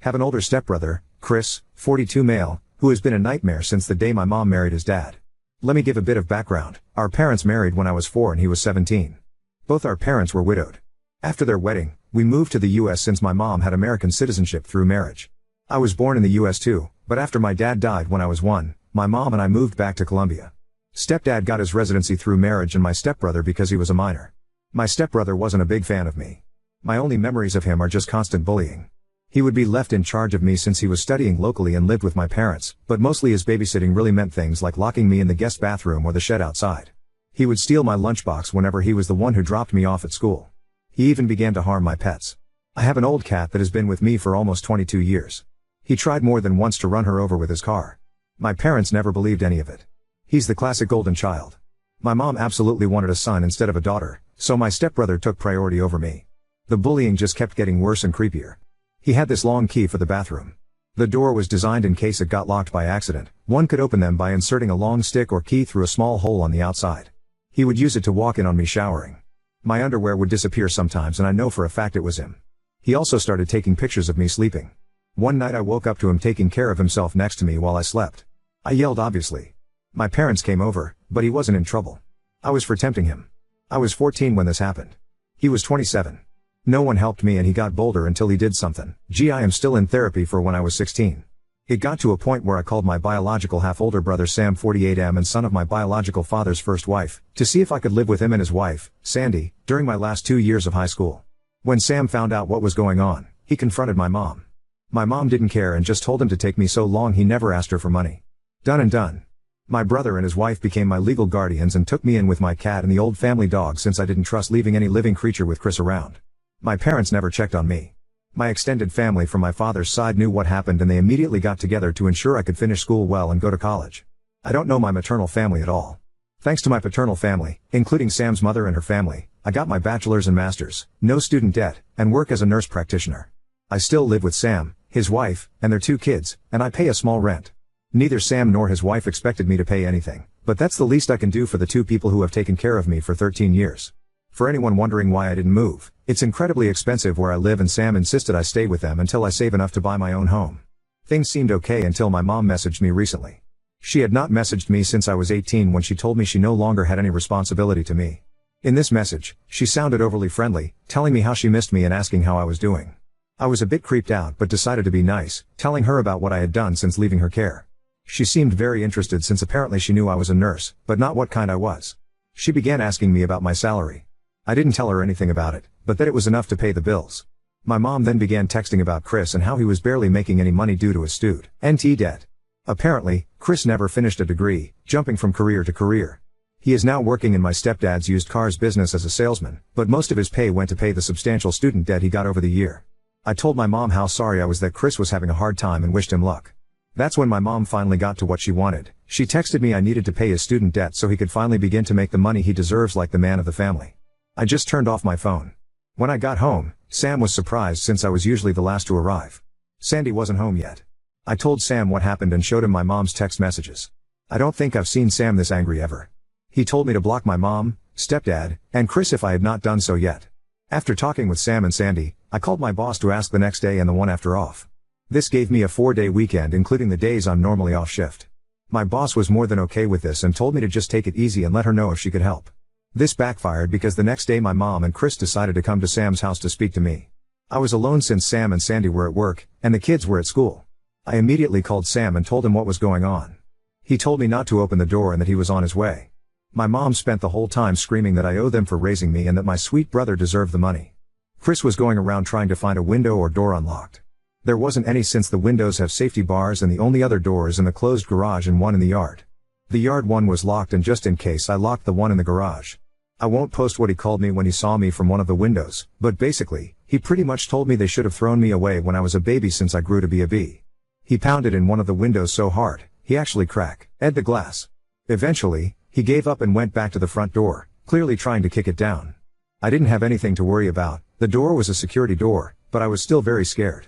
Have an older stepbrother, Chris, 42 male, who has been a nightmare since the day my mom married his dad. Let me give a bit of background. Our parents married when I was 4 and he was 17. Both our parents were widowed. After their wedding, we moved to the US since my mom had American citizenship through marriage. I was born in the US too, but after my dad died when I was 1, my mom and I moved back to Colombia. Stepdad got his residency through marriage and my stepbrother because he was a minor. My stepbrother wasn't a big fan of me. My only memories of him are just constant bullying. He would be left in charge of me since he was studying locally and lived with my parents, but mostly his babysitting really meant things like locking me in the guest bathroom or the shed outside. He would steal my lunchbox whenever he was the one who dropped me off at school. He even began to harm my pets. I have an old cat that has been with me for almost 22 years. He tried more than once to run her over with his car. My parents never believed any of it. He's the classic golden child. My mom absolutely wanted a son instead of a daughter, so my stepbrother took priority over me. The bullying just kept getting worse and creepier. He had this long key for the bathroom. The door was designed in case it got locked by accident. One could open them by inserting a long stick or key through a small hole on the outside. He would use it to walk in on me showering. My underwear would disappear sometimes and I know for a fact it was him. He also started taking pictures of me sleeping. One night I woke up to him taking care of himself next to me while I slept. I yelled obviously. My parents came over, but he wasn't in trouble. I was for tempting him. I was 14 when this happened. He was 27. No one helped me and he got bolder until he did something. I am still in therapy for when I was 16. It got to a point where I called my biological half-older brother Sam 48M and son of my biological father's first wife, to see if I could live with him and his wife, Sandy, during my last 2 years of high school. When Sam found out what was going on, he confronted my mom. My mom didn't care and just told him to take me so long he never asked her for money. Done and done. My brother and his wife became my legal guardians and took me in with my cat and the old family dog since I didn't trust leaving any living creature with Chris around. My parents never checked on me. My extended family from my father's side knew what happened and they immediately got together to ensure I could finish school well and go to college. I don't know my maternal family at all. Thanks to my paternal family, including Sam's mother and her family, I got my bachelor's and master's, no student debt, and work as a nurse practitioner. I still live with Sam, his wife, and their 2 kids, and I pay a small rent. Neither Sam nor his wife expected me to pay anything, but that's the least I can do for the 2 people who have taken care of me for 13 years. For anyone wondering why I didn't move, it's incredibly expensive where I live and Sam insisted I stay with them until I save enough to buy my own home. Things seemed okay until my mom messaged me recently. She had not messaged me since I was 18 when she told me she no longer had any responsibility to me. In this message, she sounded overly friendly, telling me how she missed me and asking how I was doing. I was a bit creeped out but decided to be nice, telling her about what I had done since leaving her care. She seemed very interested since apparently she knew I was a nurse, but not what kind I was. She began asking me about my salary. I didn't tell her anything about it, but that it was enough to pay the bills. My mom then began texting about Chris and how he was barely making any money due to his student debt. Apparently, Chris never finished a degree, jumping from career to career. He is now working in my stepdad's used cars business as a salesman, but most of his pay went to pay the substantial student debt he got over the year. I told my mom how sorry I was that Chris was having a hard time and wished him luck. That's when my mom finally got to what she wanted. She texted me I needed to pay his student debt so he could finally begin to make the money he deserves like the man of the family. I just turned off my phone. When I got home, Sam was surprised since I was usually the last to arrive. Sandy wasn't home yet. I told Sam what happened and showed him my mom's text messages. I don't think I've seen Sam this angry ever. He told me to block my mom, stepdad, and Chris if I had not done so yet. After talking with Sam and Sandy, I called my boss to ask the next day and the one after off. This gave me a 4-day weekend including the days I'm normally off shift. My boss was more than okay with this and told me to just take it easy and let her know if she could help. This backfired because the next day my mom and Chris decided to come to Sam's house to speak to me. I was alone since Sam and Sandy were at work, and the kids were at school. I immediately called Sam and told him what was going on. He told me not to open the door and that he was on his way. My mom spent the whole time screaming that I owe them for raising me and that my sweet brother deserved the money. Chris was going around trying to find a window or door unlocked. There wasn't any since the windows have safety bars and the only other door is in the closed garage and one in the yard. The yard one was locked and just in case I locked the one in the garage. I won't post what he called me when he saw me from one of the windows, but basically, he pretty much told me they should have thrown me away when I was a baby since I grew to be a bee. He pounded in one of the windows so hard, he actually cracked the glass. Eventually, he gave up and went back to the front door, clearly trying to kick it down. I didn't have anything to worry about, the door was a security door, but I was still very scared.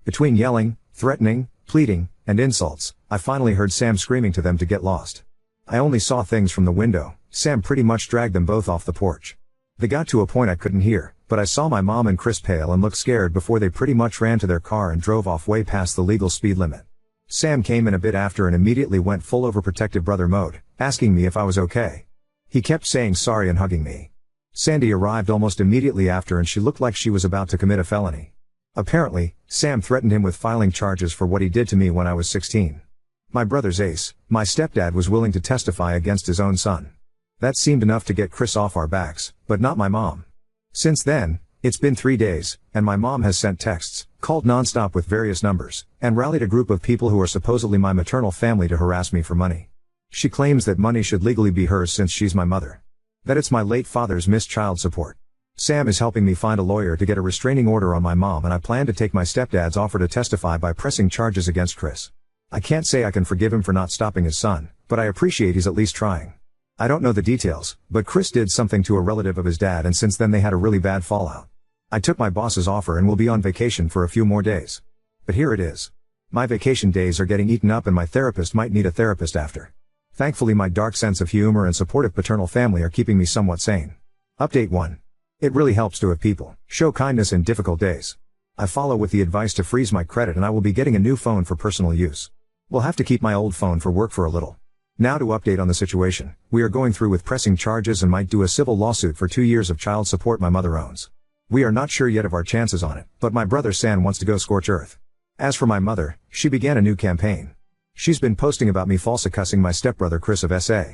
Between yelling, threatening, pleading, and insults, I finally heard Sam screaming to them to get lost. I only saw things from the window. Sam pretty much dragged them both off the porch. They got to a point I couldn't hear, but I saw my mom and Chris pale and look scared before they pretty much ran to their car and drove off way past the legal speed limit. Sam came in a bit after and immediately went full overprotective brother mode, asking me if I was okay. He kept saying sorry and hugging me. Sandy arrived almost immediately after and she looked like she was about to commit a felony. Apparently, Sam threatened him with filing charges for what he did to me when I was 16. My brother's ace, my stepdad, was willing to testify against his own son. That seemed enough to get Chris off our backs, but not my mom. Since then, it's been 3 days, and my mom has sent texts, called nonstop with various numbers, and rallied a group of people who are supposedly my maternal family to harass me for money. She claims that money should legally be hers since she's my mother. That it's my late father's missed child support. Sam is helping me find a lawyer to get a restraining order on my mom, and I plan to take my stepdad's offer to testify by pressing charges against Chris. I can't say I can forgive him for not stopping his son, but I appreciate he's at least trying. I don't know the details, but Chris did something to a relative of his dad and since then they had a really bad fallout. I took my boss's offer and will be on vacation for a few more days. But here it is. My vacation days are getting eaten up and my therapist might need a therapist after. Thankfully my dark sense of humor and supportive paternal family are keeping me somewhat sane. Update 1. It really helps to have people show kindness in difficult days. I follow with the advice to freeze my credit and I will be getting a new phone for personal use. We'll have to keep my old phone for work for a little. Now to update on the situation, we are going through with pressing charges and might do a civil lawsuit for 2 years of child support my mother owns. We are not sure yet of our chances on it, but my brother San wants to go scorch earth. As for my mother, she began a new campaign. She's been posting about me false accusing my stepbrother Chris of SA.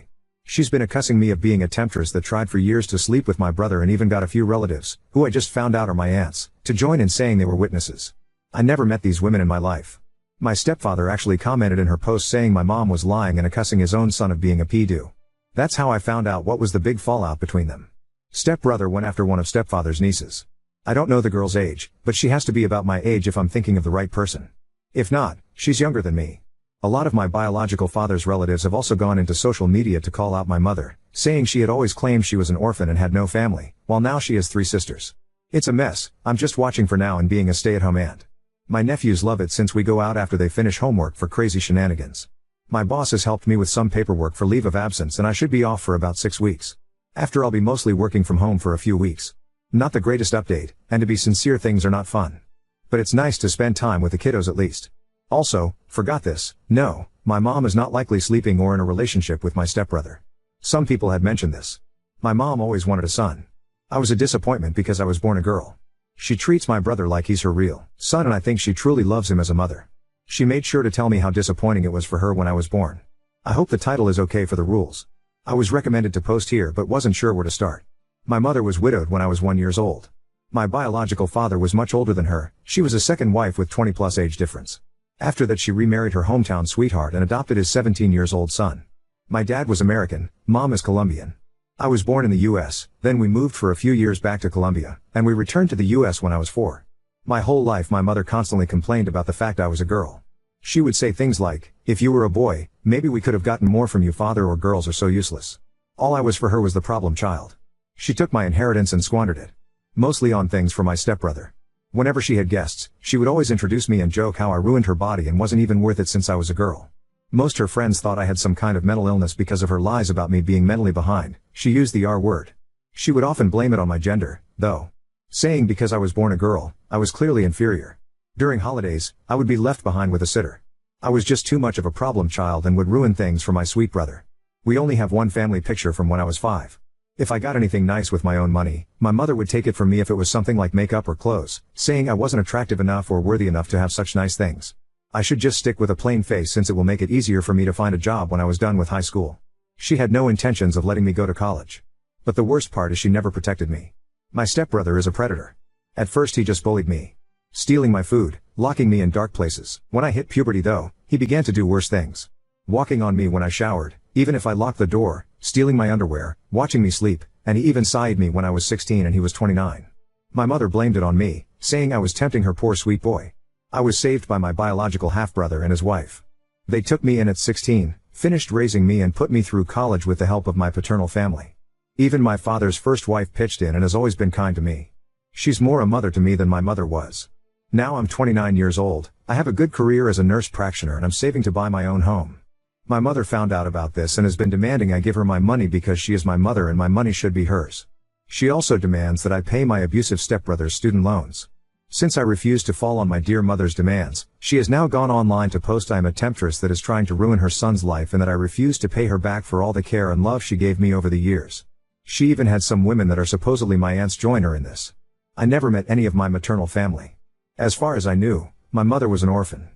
She's been accusing me of being a temptress that tried for years to sleep with my brother and even got a few relatives, who I just found out are my aunts, to join in saying they were witnesses. I never met these women in my life. My stepfather actually commented in her post saying my mom was lying and accusing his own son of being a pedo. That's how I found out what was the big fallout between them. Stepbrother went after one of stepfather's nieces. I don't know the girl's age, but she has to be about my age if I'm thinking of the right person. If not, she's younger than me. A lot of my biological father's relatives have also gone into social media to call out my mother, saying she had always claimed she was an orphan and had no family, while now she has 3 sisters. It's a mess. I'm just watching for now and being a stay-at-home aunt. My nephews love it since we go out after they finish homework for crazy shenanigans. My boss has helped me with some paperwork for leave of absence and I should be off for about 6 weeks. After I'll be mostly working from home for a few weeks. Not the greatest update, and to be sincere things are not fun. But it's nice to spend time with the kiddos at least. Also, forgot this, no, my mom is not likely sleeping or in a relationship with my stepbrother. Some people had mentioned this. My mom always wanted a son. I was a disappointment because I was born a girl. She treats my brother like he's her real son and I think she truly loves him as a mother. She made sure to tell me how disappointing it was for her when I was born. I hope the title is okay for the rules. I was recommended to post here but wasn't sure where to start. My mother was widowed when I was 1 year old. My biological father was much older than her, she was a second wife with 20+ age difference. After that she remarried her hometown sweetheart and adopted his 17-year-old son. My dad was American, mom is Colombian. I was born in the US, then we moved for a few years back to Colombia, and we returned to the US when I was 4. My whole life my mother constantly complained about the fact I was a girl. She would say things like, if you were a boy, maybe we could have gotten more from you father, or girls are so useless. All I was for her was the problem child. She took my inheritance and squandered it. Mostly on things for my stepbrother. Whenever she had guests, she would always introduce me and joke how I ruined her body and wasn't even worth it since I was a girl. Most her friends thought I had some kind of mental illness because of her lies about me being mentally behind. She used the R word. She would often blame it on my gender, though. Saying because I was born a girl, I was clearly inferior. During holidays, I would be left behind with a sitter. I was just too much of a problem child and would ruin things for my sweet brother. We only have one family picture from when I was 5. If I got anything nice with my own money, my mother would take it from me if it was something like makeup or clothes, saying I wasn't attractive enough or worthy enough to have such nice things. I should just stick with a plain face since it will make it easier for me to find a job when I was done with high school. She had no intentions of letting me go to college. But the worst part is she never protected me. My stepbrother is a predator. At first he just bullied me. Stealing my food, locking me in dark places. When I hit puberty though, he began to do worse things. Walking on me when I showered, even if I locked the door, stealing my underwear, watching me sleep, and he even sied me when I was 16 and he was 29. My mother blamed it on me, saying I was tempting her poor sweet boy. I was saved by my biological half-brother and his wife. They took me in at 16, finished raising me and put me through college with the help of my paternal family. Even my father's first wife pitched in and has always been kind to me. She's more a mother to me than my mother was. Now I'm 29 years old, I have a good career as a nurse practitioner and I'm saving to buy my own home. My mother found out about this and has been demanding I give her my money because she is my mother and my money should be hers. She also demands that I pay my abusive stepbrother's student loans. Since I refused to fall on my dear mother's demands, she has now gone online to post I am a temptress that is trying to ruin her son's life and that I refuse to pay her back for all the care and love she gave me over the years. She even had some women that are supposedly my aunts join her in this. I never met any of my maternal family. As far as I knew, my mother was an orphan.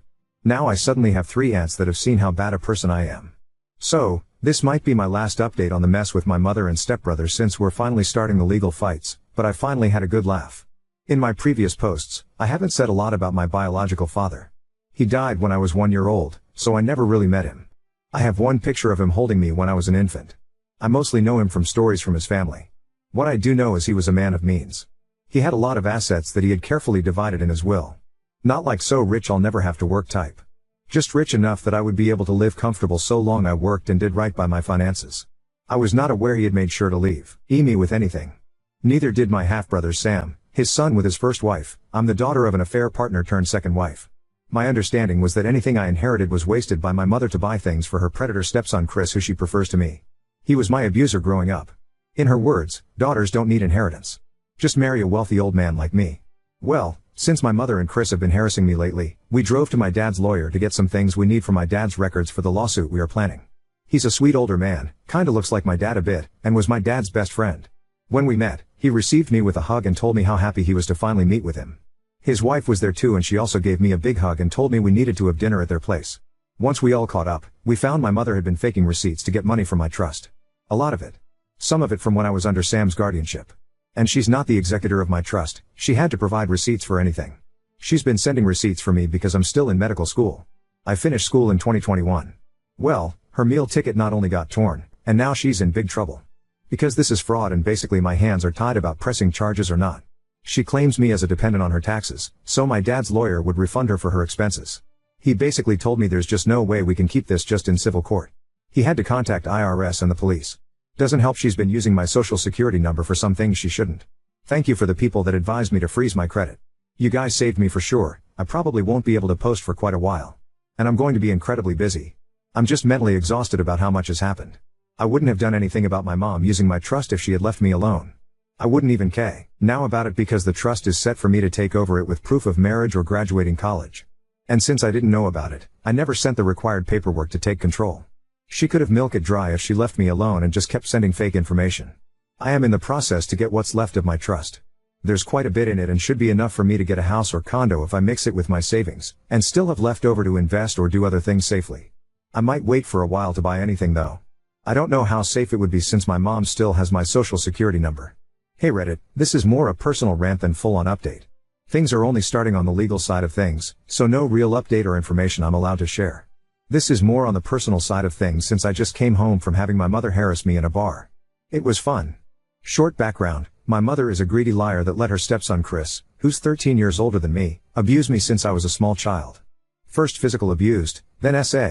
Now I suddenly have 3 aunts that have seen how bad a person I am. So, this might be my last update on the mess with my mother and stepbrother since we're finally starting the legal fights, but I finally had a good laugh. In my previous posts, I haven't said a lot about my biological father. He died when I was 1 year old, so I never really met him. I have one picture of him holding me when I was an infant. I mostly know him from stories from his family. What I do know is he was a man of means. He had a lot of assets that he had carefully divided in his will. Not like so rich I'll never have to work type. Just rich enough that I would be able to live comfortable so long I worked and did right by my finances. I was not aware he had made sure to leave me with anything. Neither did my half-brother Sam, his son with his first wife. I'm the daughter of an affair partner turned second wife. My understanding was that anything I inherited was wasted by my mother to buy things for her predator stepson Chris, who she prefers to me. He was my abuser growing up. In her words, daughters don't need inheritance. Just marry a wealthy old man like me. Well, since my mother and Chris have been harassing me lately, we drove to my dad's lawyer to get some things we need for my dad's records for the lawsuit we are planning. He's a sweet older man, kinda looks like my dad a bit, and was my dad's best friend. When we met, he received me with a hug and told me how happy he was to finally meet with him. His wife was there too, and she also gave me a big hug and told me we needed to have dinner at their place. Once we all caught up, we found my mother had been faking receipts to get money from my trust. A lot of it. Some of it from when I was under Sam's guardianship. And she's not the executor of my trust, she had to provide receipts for anything. She's been sending receipts for me because I'm still in medical school. I finished school in 2021. Well, her meal ticket not only got torn, and now she's in big trouble. Because this is fraud and basically my hands are tied about pressing charges or not. She claims me as a dependent on her taxes, so my dad's lawyer would refund her for her expenses. He basically told me there's just no way we can keep this just in civil court. He had to contact IRS and the police. Doesn't help she's been using my social security number for some things she shouldn't. Thank you for the people that advised me to freeze my credit. You guys saved me for sure. I probably won't be able to post for quite a while. And I'm going to be incredibly busy. I'm just mentally exhausted about how much has happened. I wouldn't have done anything about my mom using my trust if she had left me alone. I wouldn't even care now about it because the trust is set for me to take over it with proof of marriage or graduating college. And since I didn't know about it, I never sent the required paperwork to take control. She could have milked it dry if she left me alone and just kept sending fake information. I am in the process to get what's left of my trust. There's quite a bit in it and should be enough for me to get a house or condo if I mix it with my savings, and still have left over to invest or do other things safely. I might wait for a while to buy anything though. I don't know how safe it would be since my mom still has my social security number. Hey Reddit, this is more a personal rant than full-on update. Things are only starting on the legal side of things, so no real update or information I'm allowed to share. This is more on the personal side of things since I just came home from having my mother harass me in a bar. It was fun. Short background, my mother is a greedy liar that let her stepson Chris, who's 13 years older than me, abuse me since I was a small child. First physical abused, then SA.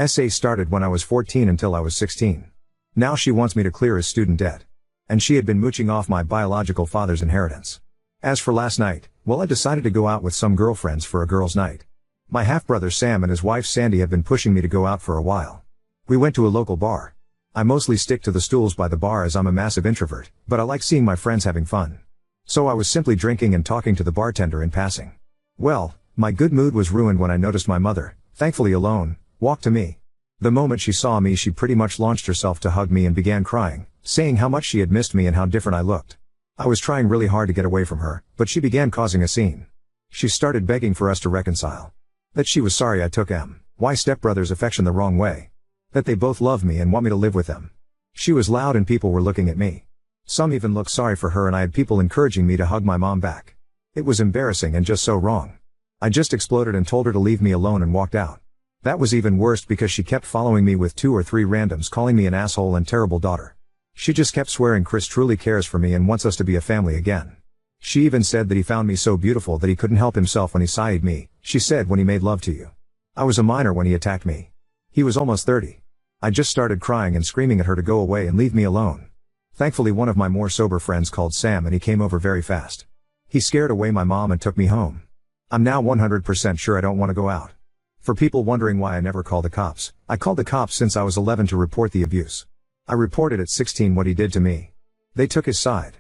SA started when I was 14 until I was 16. Now she wants me to clear his student debt. And she had been mooching off my biological father's inheritance. As for last night, well, I decided to go out with some girlfriends for a girls' night. My half-brother Sam and his wife Sandy have been pushing me to go out for a while. We went to a local bar. I mostly stick to the stools by the bar as I'm a massive introvert, but I like seeing my friends having fun. So I was simply drinking and talking to the bartender in passing. Well, my good mood was ruined when I noticed my mother, thankfully alone, walk to me. The moment she saw me, she pretty much launched herself to hug me and began crying, saying how much she had missed me and how different I looked. I was trying really hard to get away from her, but she began causing a scene. She started begging for us to reconcile. That she was sorry I took my stepbrother's affection the wrong way. That they both love me and want me to live with them. She was loud and people were looking at me. Some even looked sorry for her and I had people encouraging me to hug my mom back. It was embarrassing and just so wrong. I just exploded and told her to leave me alone and walked out. That was even worse because she kept following me with 2 or 3 randoms calling me an asshole and terrible daughter. She just kept swearing Chris truly cares for me and wants us to be a family again. She even said that he found me so beautiful that he couldn't help himself when he sighed me, she said, when he made love to you. I was a minor when he attacked me. He was almost 30. I just started crying and screaming at her to go away and leave me alone. Thankfully one of my more sober friends called Sam and he came over very fast. He scared away my mom and took me home. I'm now 100% sure I don't want to go out. For people wondering why I never call the cops, I called the cops since I was 11 to report the abuse. I reported at 16 what he did to me. They took his side.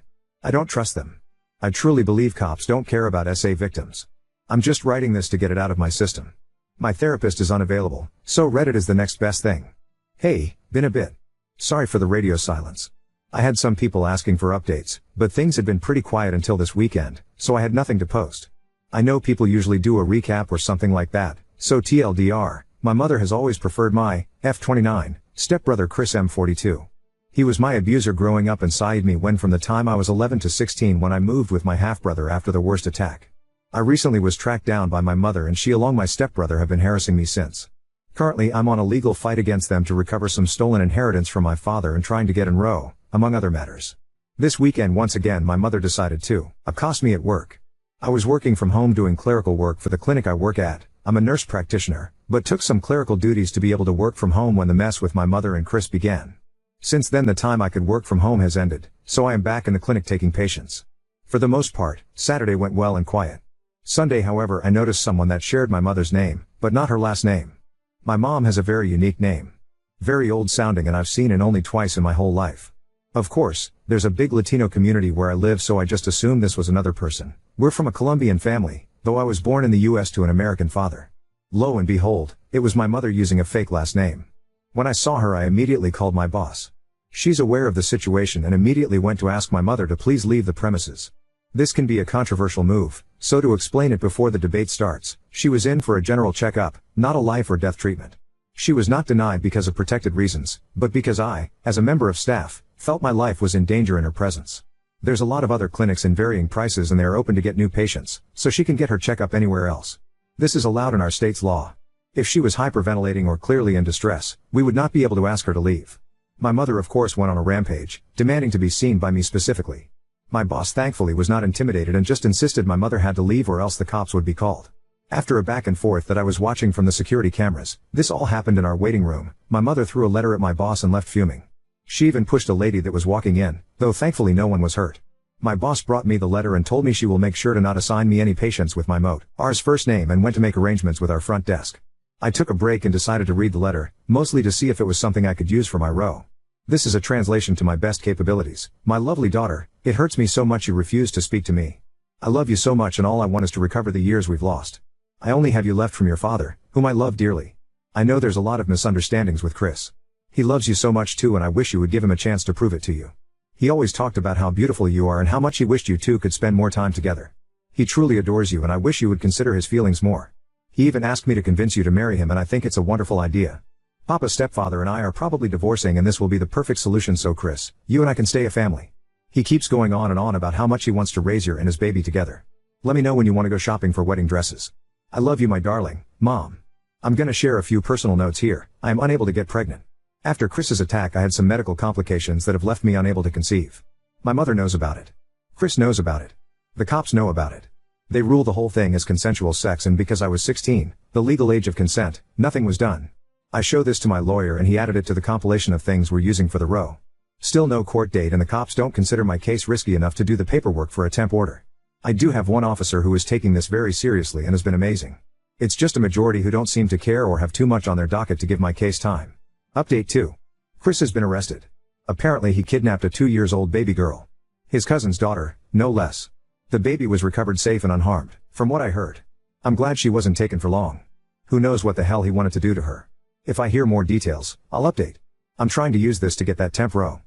I don't trust them. I truly believe cops don't care about SA victims. I'm just writing this to get it out of my system. My therapist is unavailable, so Reddit is the next best thing. Hey, been a bit. Sorry for the radio silence. I had some people asking for updates, but things had been pretty quiet until this weekend, so I had nothing to post. I know people usually do a recap or something like that, so TLDR, my mother has always preferred my F29 stepbrother Chris M42. He was my abuser growing up and sided me when from the time I was 11 to 16 when I moved with my half-brother after the worst attack. I recently was tracked down by my mother and she along my stepbrother have been harassing me since. Currently I'm on a legal fight against them to recover some stolen inheritance from my father and trying to get in row, among other matters. This weekend once again my mother decided to accost me at work. I was working from home doing clerical work for the clinic I work at. I'm a nurse practitioner, but took some clerical duties to be able to work from home when the mess with my mother and Chris began. Since then the time I could work from home has ended, so I am back in the clinic taking patients. For the most part, Saturday went well and quiet. Sunday however I noticed someone that shared my mother's name, but not her last name. My mom has a very unique name. Very old sounding and I've seen it only twice in my whole life. Of course, there's a big Latino community where I live so I just assumed this was another person. We're from a Colombian family, though I was born in the US to an American father. Lo and behold, it was my mother using a fake last name. When I saw her I immediately called my boss. She's aware of the situation and immediately went to ask my mother to please leave the premises. This can be a controversial move, so to explain it before the debate starts, she was in for a general checkup, not a life or death treatment. She was not denied because of protected reasons, but because I, as a member of staff, felt my life was in danger in her presence. There's a lot of other clinics in varying prices and they are open to get new patients, so she can get her checkup anywhere else. This is allowed in our state's law. If she was hyperventilating or clearly in distress, we would not be able to ask her to leave. My mother of course went on a rampage, demanding to be seen by me specifically. My boss thankfully was not intimidated and just insisted my mother had to leave or else the cops would be called. After a back and forth that I was watching from the security cameras, this all happened in our waiting room. My mother threw a letter at my boss and left fuming. She even pushed a lady that was walking in, though thankfully no one was hurt. My boss brought me the letter and told me she will make sure to not assign me any patients with my R's first name and went to make arrangements with our front desk. I took a break and decided to read the letter, mostly to see if it was something I could use for my row. This is a translation to my best capabilities. My lovely daughter, it hurts me so much you refuse to speak to me. I love you so much and all I want is to recover the years we've lost. I only have you left from your father, whom I love dearly. I know there's a lot of misunderstandings with Chris. He loves you so much too and I wish you would give him a chance to prove it to you. He always talked about how beautiful you are and how much he wished you two could spend more time together. He truly adores you and I wish you would consider his feelings more. He even asked me to convince you to marry him and I think it's a wonderful idea. Papa's stepfather and I are probably divorcing and this will be the perfect solution so Chris, you and I can stay a family. He keeps going on and on about how much he wants to raise you and his baby together. Let me know when you want to go shopping for wedding dresses. I love you my darling, Mom. I'm gonna share a few personal notes here. I am unable to get pregnant. After Chris's attack I had some medical complications that have left me unable to conceive. My mother knows about it. Chris knows about it. The cops know about it. They rule the whole thing as consensual sex and because I was 16, the legal age of consent, nothing was done. I show this to my lawyer and he added it to the compilation of things we're using for the row. Still no court date and the cops don't consider my case risky enough to do the paperwork for a temp order. I do have one officer who is taking this very seriously and has been amazing. It's just a majority who don't seem to care or have too much on their docket to give my case time. Update 2. Chris has been arrested. Apparently he kidnapped a 2-year-old baby girl. His cousin's daughter, no less. The baby was recovered safe and unharmed, from what I heard. I'm glad she wasn't taken for long. Who knows what the hell he wanted to do to her. If I hear more details, I'll update. I'm trying to use this to get that temp row.